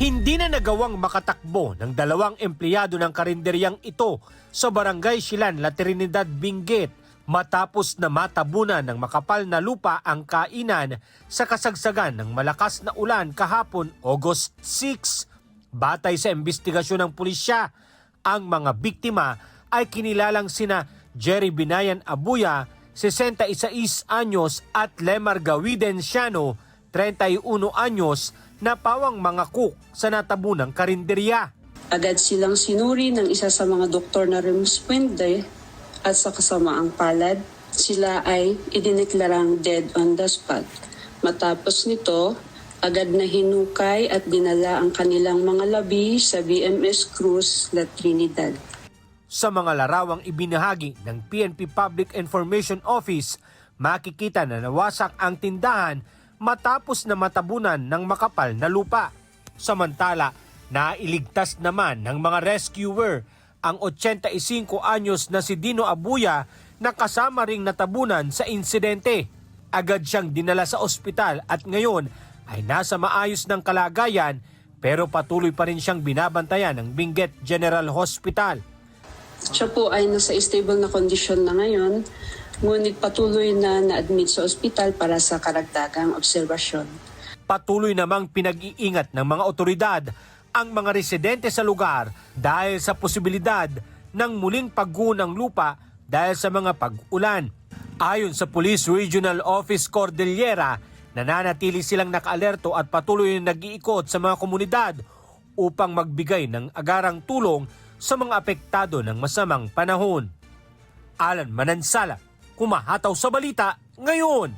Hindi na nagawang makatakbo ng dalawang empleyado ng karinderyang ito sa Barangay Silan, La Trinidad, Benguet matapos na matabunan ng makapal na lupa ang kainan sa kasagsagan ng malakas na ulan kahapon August 6. Batay sa investigasyon ng pulisya, ang mga biktima ay kinilalang sina Jerry Binayan Abuya, 61 anyos at Lemar Gawidenciano, 31 anyos, na pawang mga cook sa natabunang karinderya. Agad silang sinuri ng isa sa mga doktor na remuspuende at sa kasamaang palad. Sila ay idineklarang dead on the spot. Matapos nito, agad na hinukay at dinala ang kanilang mga labi sa BMS Cruz, La Trinidad. Sa mga larawang ibinahagi ng PNP Public Information Office, makikita na nawasak ang tindahan matapos na matabunan ng makapal na lupa. Samantala, nailigtas naman ng mga rescuer ang 85 anyos na si Dino Abuya na kasama ring natabunan sa insidente. Agad siyang dinala sa ospital at ngayon ay nasa maayos ng kalagayan pero patuloy pa rin siyang binabantayan ng Benguet General Hospital. Siya po ay nasa stable na kondisyon na ngayon, ngunit patuloy na na-admit sa ospital para sa karagdagang obserbasyon. Patuloy namang pinag-iingat ng mga otoridad ang mga residente sa lugar dahil sa posibilidad ng muling pagguho ng lupa dahil sa mga pag-ulan. Ayon sa Police Regional Office Cordillera, nananatili silang nakaalerto at patuloy na nag-iikot sa mga komunidad upang magbigay ng agarang tulong sa mga apektado ng masamang panahon. Alan Manansala, Kumahataw sa Balita Ngayon.